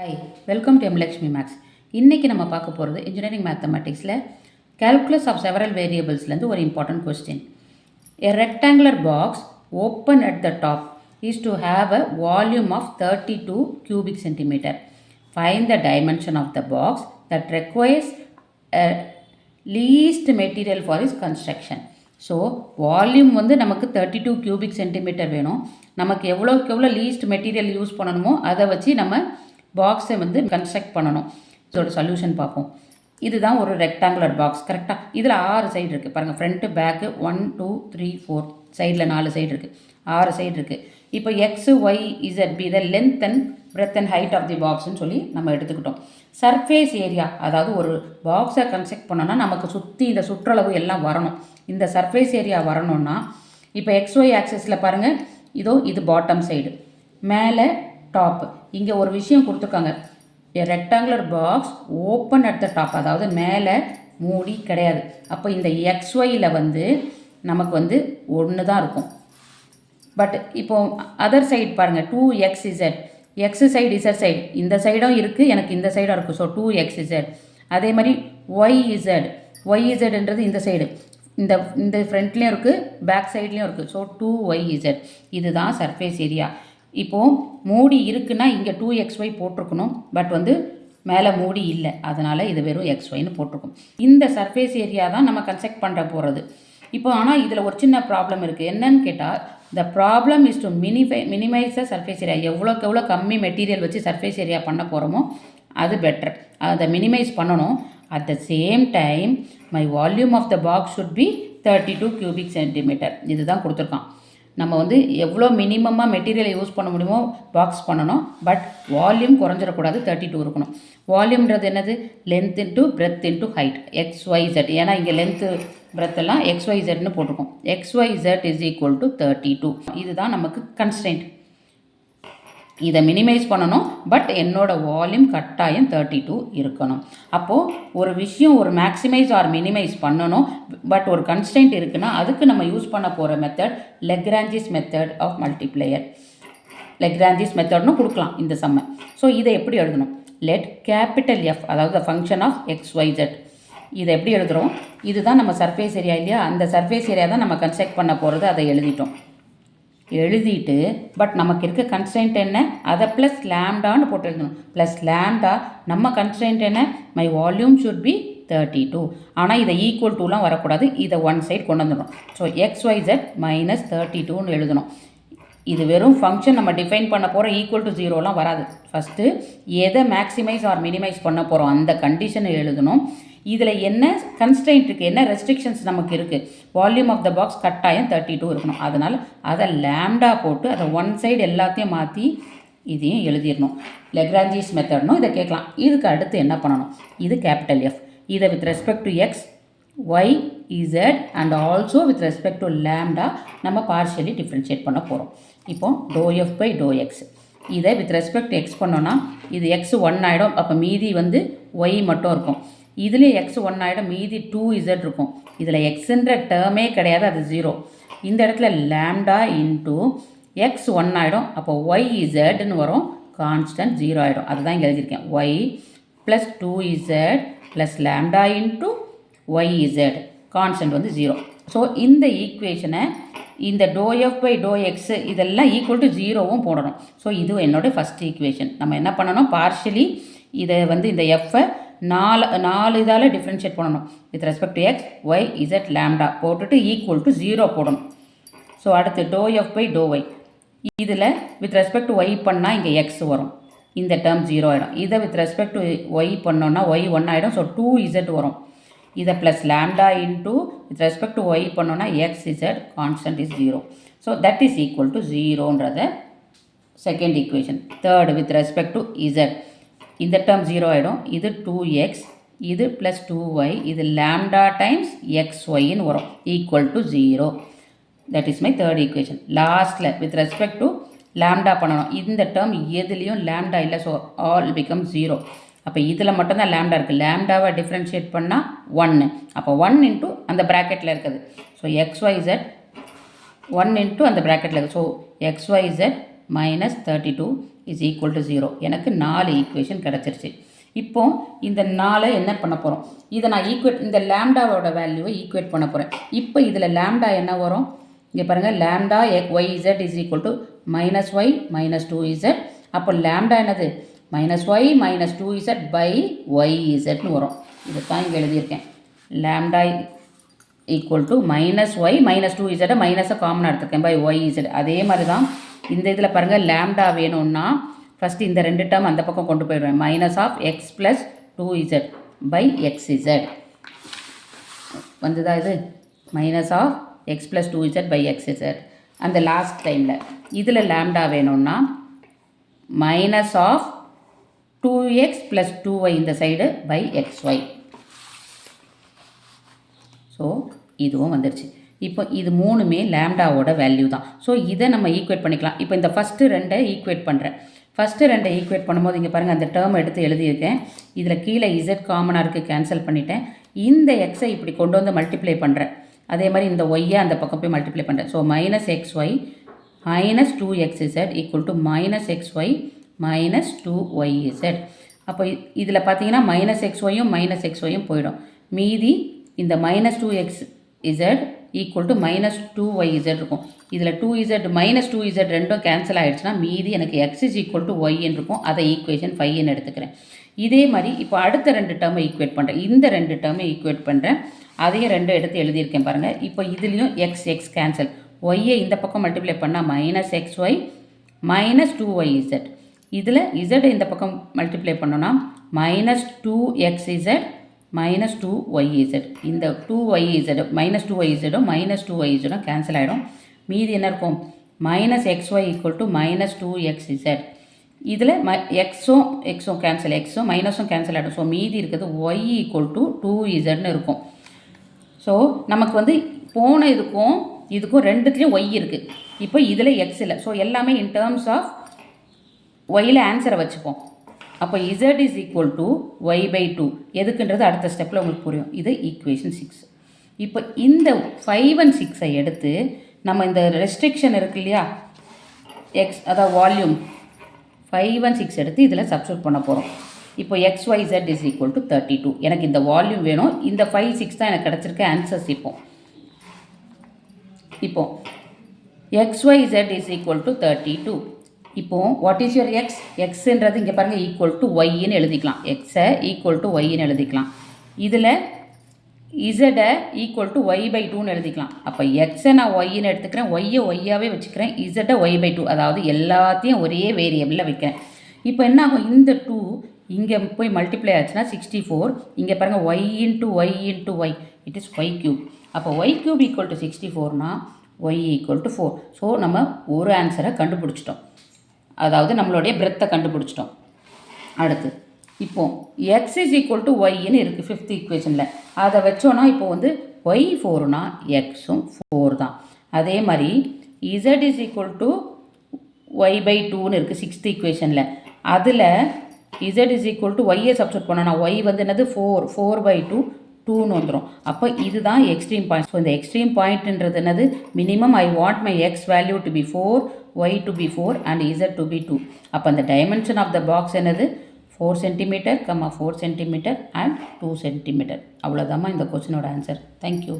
Hi, welcome to M Lakshmi maths. இன்றைக்கி நம்ம பார்க்க போகிறது இன்ஜினியரிங் மேத்தமெட்டிக்ஸில் கேல்குலஸ் ஆஃப் செவரல் வேரியபிள்ஸ்லேருந்து ஒரு important question. A rectangular box open at the top is to have a volume of 32 cubic centimeter. Find the dimension of the box that requires least material for its construction. So volume வந்து நமக்கு 32 cubic centimeter வேணும். நமக்கு எவ்வளோக்கு எவ்வளோ least material use பண்ணணுமோ அதை வச்சு நம்ம பாக்ஸை வந்து கன்ஸ்ட்ரக்ட் பண்ணணும். இதோட சொல்யூஷன் பார்ப்போம். இதுதான் ஒரு ரெக்டாங்குலர் பாக்ஸ். கரெக்டாக இதில் 6 சைடு இருக்குது பாருங்கள். ஃப்ரண்ட்டு பேக்கு 1 2 3 4 சைடில் 4 சைடு இருக்குது, 6 சைடு இருக்குது. இப்போ x y z be the length and breadth and height of the பாக்ஸ்ன்னு சொல்லி நம்ம எடுத்துக்கிட்டோம். சர்ஃபேஸ் ஏரியா, அதாவது ஒரு பாக்ஸை கன்ஸ்ட்ரக்ட் பண்ணோன்னா நமக்கு சுற்றி இந்த சுற்றளவு எல்லாம் வரணும். இந்த சர்ஃபேஸ் ஏரியா வரணும்னா இப்போ எக்ஸ்ஒய் ஆக்சஸில் பாருங்கள், இது பாட்டம் சைடு, மேலே டாப். இங்கே ஒரு விஷயம் கொடுத்துருக்காங்க, rectangular box open at the top, அதாவது மேலே மூடி கிடையாது. அப்போ இந்த எக்ஸ்ஒயில் வந்து நமக்கு வந்து 1 தான் இருக்கும். பட் இப்போது அதர் சைடு பாருங்கள், 2xz, X side Z side, இந்த சைடும் இருக்குது, எனக்கு இந்த சைடும் இருக்குது. So 2xz. அதே மாதிரி ஒய்இசட்ன்றது இந்த சைடு, இந்த ஃப்ரண்ட்லேயும் இருக்குது, பேக் சைட்லேயும் இருக்குது. So 2yz. இதுதான் சர்ஃபேஸ் ஏரியா. இப்போது மூடி இருக்குன்னா இங்கே 2xy போட்டிருக்கணும், பட் வந்து மேலே மூடி இல்லை, அதனால் இது வெறும் xyன்னு போட்டிருக்கும். இந்த சர்ஃபேஸ் ஏரியா தான் நம்ம கன்ஸ்ட்ரக்ட் பண்ணுற போகிறது. இப்போ ஆனால் இதில் ஒரு சின்ன ப்ராப்ளம் இருக்குது. என்னன்னு கேட்டால், the problem is to minimise the surface area. எவ்வளோக்கு எவ்வளோ கம்மி மெட்டீரியல் வச்சு சர்ஃபேஸ் ஏரியா பண்ண போகிறோமோ அது பெட்டர். அதை மினிமைஸ் பண்ணணும். At the same time my volume of the box should be 32 cubic centimeter. இதுதான் கொடுத்துருக்கான். நம்ம வந்து எவ்வளோ மினிமமாக மெட்டீரியலை யூஸ் பண்ண முடியுமோ பாக்ஸ் பண்ணணும், பட் வால்யூம் குறைஞ்சிடக்கூடாது, 32 இருக்கணும். வால்யூம்ன்றது என்னது? Length into breadth into height, XYZ. ஏன்னா இங்கே லென்த்து பிரெத்தெல்லாம் XYZன்னு போட்டிருக்கோம். XYZ is equal to 32. இதுதான் நமக்கு கன்ஸ்ட்ரெயின்ட். இதை மினிமைஸ் பண்ணணும், பட் என்னோடய வால்யூம் கட்டாயம் 32 இருக்கணும். அப்போது ஒரு விஷயம் ஒரு மேக்ஸிமைஸ் ஆர் மினிமைஸ் பண்ணணும், பட் ஒரு கன்ஸ்டன்ட் இருக்குன்னா அதுக்கு நம்ம யூஸ் பண்ண போகிற method Lagrange's method of multiplier. Lagrange's மெத்தட்னு கொடுக்கலாம் இந்த சம்மை. ஸோ இதை எப்படி எழுதணும்? லெட் கேபிட்டல் F, அதாவது ஃபங்க்ஷன் ஆஃப் XYZ. இதை எப்படி எழுதுகிறோம்? இதுதான் நம்ம சர்ஃபேஸ் ஏரியா இல்லையா? அந்த சர்ஃபேஸ் ஏரியா தான் நம்ம கன்ஸ்ட்ரக்ட் பண்ண போகிறது. அதை எழுதிட்டு பட் நமக்கு இருக்க கன்ஸ்ட்ரெயின்ட் என்ன? அதை ப்ளஸ் லேம்டான்னு போட்டு எழுதணும். ப்ளஸ் லேம்டா, நம்ம கன்ஸ்ட்ரெயின்ட் என்ன? My volume should be 32. ஆனால் இதை ஈக்குவல் டூலாம் வரக்கூடாது, இதை ஒன் சைட் கொண்டு வந்துடணும். ஸோ XYZ மைனஸ் 32ன்னு எழுதணும். இது வெறும் ஃபங்க்ஷன் நம்ம டிஃபைன் பண்ண போகிறோம். ஈக்குவல் டு 0லாம் வராது. ஃபஸ்ட்டு எதை மேக்ஸிமைஸ் ஆர் மினிமைஸ் பண்ண போகிறோம் அந்த கண்டிஷனை எழுதணும். இதில் என்ன கன்ஸ்ட்ரெயின்ட் இருக்குது, என்ன ரெஸ்ட்ரிக்ஷன்ஸ் நமக்கு இருக்குது? வால்யூம் ஆஃப் த பாக்ஸ் கட்டாயம் 32 இருக்கணும். அதனால் அதை லேம்டா போட்டு அதை ஒன் சைடு எல்லாத்தையும் மாற்றி இதையும் எழுதிடணும். லெக்ராஞ்சிஸ் மெத்தட்னும் இதை கேட்கலாம். இதுக்கு அடுத்து என்ன பண்ணணும்? இது கேபிட்டல் F. இதை with respect to X, Y, Z and also with respect to lambda நம்ம பார்ஷியலி டிஃப்ரென்ஷியேட் பண்ண போகிறோம். இப்போ ∂F by ∂X. இதை வித் ரெஸ்பெக்ட் டு எக்ஸ் பண்ணோன்னா இது X 1 ஆகிடும். அப்போ மீதி வந்து Y மட்டும் இருக்கும். இதுலேயே X 1 ஆகிடும், மீதி 2Z இருக்கும். இதில் எக்ஸுன்ற டேர்மே கிடையாது, அது 0. இந்த இடத்துல லேம்டா இன்ட்டு X 1 ஆகிடும். அப்போ YZன்னு வரும், கான்ஸ்டன்ட் 0 ஆகிடும். அதுதான் இங்கே எழுதியிருக்கேன். Y plus 2Z plus lambda into YZ, constant வந்து 0. ஸோ இந்த ஈக்குவேஷனை இந்த ∂F by ∂X இதெல்லாம் ஈக்குவல் டு 0வும் போடணும். ஸோ இது என்னோடய ஃபஸ்ட் ஈக்குவேஷன். நம்ம என்ன பண்ணணும்? பார்ஷியலி இதை வந்து இந்த எஃப்பை 4 இதால் டிஃப்ரென்ஷியேட் பண்ணணும். With respect to X, Y, Z lambda போட்டுட்டு ஈக்குவல் டு 0 போடணும். ஸோ அடுத்து ∂F by ∂Y. இதில் வித் ரெஸ்பெக்ட் டு Y பண்ணால் இங்கே X வரும், இந்த டேர்ம் 0 ஆகிடும். இதை வித் ரெஸ்பெக்ட் டு Y பண்ணோன்னா Y 1 ஆகிடும். ஸோ 2Z வரும். இதை plus lambda into with respect to Y பண்ணோன்னா XZ, constant is 0. So that is equal to 0ன்றத second equation. Third with respect to Z, இந்த டேர்ம் 0 ஆகிடும். இது 2x, இது ப்ளஸ் 2y, இது லேம்டா டைம்ஸ் XYன்னு வரும், equal to 0. That is my third equation. லாஸ்ட்டில் with respect to lambda பண்ணணும். இந்த டேர்ம் எதுலேயும் லேம்டா இல்லை, ஸோ ஆல் பிகம் 0. அப்போ இதில் மட்டும்தான் லேம்டா இருக்குது. லேம்டாவை டிஃப்ரென்ஷியேட் பண்ணால் 1. அப்போ 1 இன்ட்டு அந்த ப்ராக்கெட்டில் இருக்குது. ஸோ XYZ 1 இன்ட்டு அந்த ப்ராக்கெட்டில் இருக்குது. So XYZ minus 32 is equal to 0. எனக்கு 4 ஈக்குவேஷன் கிடச்சிருச்சு. இப்போ இந்த 4 என்ன பண்ண போகிறோம், இதை நான் இந்த லேம்டாவோட வேல்யூவை ஈக்குவேட் பண்ண போகிறேன். இப்போ இதில் லேம்டா என்ன வரும், இங்கே பாருங்கள், lambda YZ is equal to -y - 2z. அப்போ லேம்டா என்னது, -y - 2z பை YZன்னு வரும். இதை தான் இங்கே எழுதியிருக்கேன். Lambda equal to -y - 2z மைனஸை காமனாக எடுத்துருக்கேன் பை YZ. அதே மாதிரி தான் இந்த இதில் பாருங்கள், லேம்டா வேணும்னா ஃபஸ்ட்டு இந்த 2 டேர்ம் அந்த பக்கம் கொண்டு போயிடுவேன். -x + 2z பை xz வந்துதா, இது -x + 2z பை xz. அந்த லாஸ்ட் டைமில் இதில் லேம்டா வேணும்னா -2x + 2y இந்த சைடு பை xy. ஸோ இதுவும் வந்துடுச்சு. இப்போ இது மூணுமே லேம்டாவோட வேல்யூ தான். ஸோ இதை நம்ம ஈக்குவேட் பண்ணிக்கலாம். இப்போ இந்த ஃபஸ்ட்டு 2 ஈக்குவேட் பண்ணுறேன். ஃபஸ்ட்டு 2 ஈக்குவேட் பண்ணும்போது இங்கே பாருங்கள், அந்த டேர்ம் எடுத்து எழுதியிருக்கேன். இதில் கீழே z காமனாக இருக்குது, கேன்சல் பண்ணிட்டேன். இந்த எக்ஸை இப்படி கொண்டு வந்து மல்டிப்ளை பண்ணுறேன். அதே மாதிரி இந்த ஒய்யை அந்த பக்கம் போய் மல்டிப்ளை பண்ணுறேன். So -xy - 2xz equal to -xy - 2yz. அப்போ இதில் பார்த்தீங்கன்னா -xyயும் -xyயும் போயிடும். மீதி இந்த -2xz ஈக்குவல் டு -2yz இருக்கும். இதில் 2z -2z ரெண்டும் கேன்சல் ஆகிடுச்சுன்னா மீதி எனக்கு x இஸ் ஈக்குவல் டு ஒய்ன்னு இருக்கும். அதை ஈக்குவேஷன் 5ன்னு எடுத்துக்கிறேன். இதே மாதிரி இப்போ அடுத்த 2 டேர்மை ஈக்குவேட் பண்ணுறேன். இந்த 2 டேர்மை ஈக்குவேட் பண்ணுறேன். அதையும் 2 எடுத்து எழுதியிருக்கேன் பாருங்கள். இப்போ இதுலேயும் x கேன்சல், ஒய்யை இந்த பக்கம் மல்டிப்ளை பண்ணால் -xy - 2yz. இதில் z இந்த பக்கம் மல்டிப்ளை பண்ணோன்னா -2xz - 2yz. இந்த 2yz -2yz -2yz கேன்சல் ஆகிடும். மீதி என்ன இருக்கும், -xy ஈக்குவல் டு -2xz. இதில் எக்ஸும் கேன்சல், எக்ஸும் மைனஸும் கேன்சல் ஆகிடும். ஸோ மீதி இருக்கிறது y ஈக்குவல் டு 2zன்னு இருக்கும். ஸோ நமக்கு வந்து போன இதுக்கும் ரெண்டுத்துலேயும் y இருக்குது. இப்போ இதில் x இல்லை. ஸோ எல்லாமே இன் டேர்ம்ஸ் ஆஃப் ஒய்யில் ஆன்சரை வச்சுப்போம். அப்போ z is equal to y/2 எதுக்குன்றது அடுத்த ஸ்டெப்பில் உங்களுக்கு புரியும். இது ஈக்குவேஷன் 6. இப்போ இந்த 5 and 6ஐ எடுத்து நம்ம இந்த ரெஸ்ட்ரிக்ஷன் இருக்கு இல்லையா, எக்ஸ் அதாவது வால்யூம் 5 and 6 எடுத்து இதில் சப்ஸ்டியூட் பண்ண போகிறோம். இப்போ xyz இஸ் ஈக்குவல் டு 32. எனக்கு இந்த வால்யூம் வேணும். இந்த 5, 6 தான் எனக்கு கிடச்சிருக்க ஆன்சர்ஸ். இப்போ xyz இஸ் ஈக்குவல் டு 32. இப்போது வாட் இஸ் யுவர் எக்ஸ்ன்றது இங்கே பாருங்கள் ஈக்குவல் டு ஒய்ன்னு எழுதிக்கலாம். எக்ஸை ஈக்குவல் டு ஒய்ன்னு எழுதிக்கலாம். இதில் இசடை ஈக்குவல் டு y/2ன்னு எழுதிக்கலாம். அப்போ எக்ஸை நான் ஒய்ன்னு எடுத்துக்கிறேன், ஒய்யை ஒய்யாகவே வச்சுக்கிறேன், இசட்டை y/2, அதாவது எல்லாத்தையும் ஒரே வேரியபிளில் வைக்கிறேன். இப்போ என்ன ஆகும், இந்த 2 இங்கே போய் மல்டிப்ளை ஆச்சுன்னா 64. இங்கே பாருங்கள் y × y × y it is y3. அப்போ y3 ஈக்குவல் டு 64னா y ஈக்குவல் டு 4. ஸோ நம்ம ஒரு ஆன்சரை கண்டுபிடிச்சிட்டோம், அதாவது நம்மளுடைய பிரெத்தை கண்டுபிடிச்சிட்டோம். அடுத்து இப்போது x இஸ் ஈக்குவல் டு ஒய்ன்னு இருக்குது 5th ஈக்குவேஷனில். அதை வச்சோன்னா இப்போ வந்து y 4னா எக்ஸும் 4 தான். அதே மாதிரி z இஸ் ஈக்குவல் டு y/2ன்னு இருக்குது 6th ஈக்குவேஷனில். அதில் z இஸ் ஈக்குவல் டு ஒய்யை சப்ஸ்டியூட் பண்ணோன்னா y வந்து என்னது 4/2 2ன்னு வந்துடும். அப்போ இதுதான் எக்ஸ்ட்ரீம் பாயிண்ட். ஸோ இந்த எக்ஸ்ட்ரீம் பாயிண்ட்ன்றது என்னது, minimum I want my x value to be 4, y to be 4 and z to be 2. அப்போ அந்த டைமென்ஷன் ஆஃப் த பாக்ஸ் என்னது 4 cm, 4 cm and 2 cm. அவ்வளோதாம்மா இந்த கொஸ்டினோட ஆன்சர். தேங்க்யூ.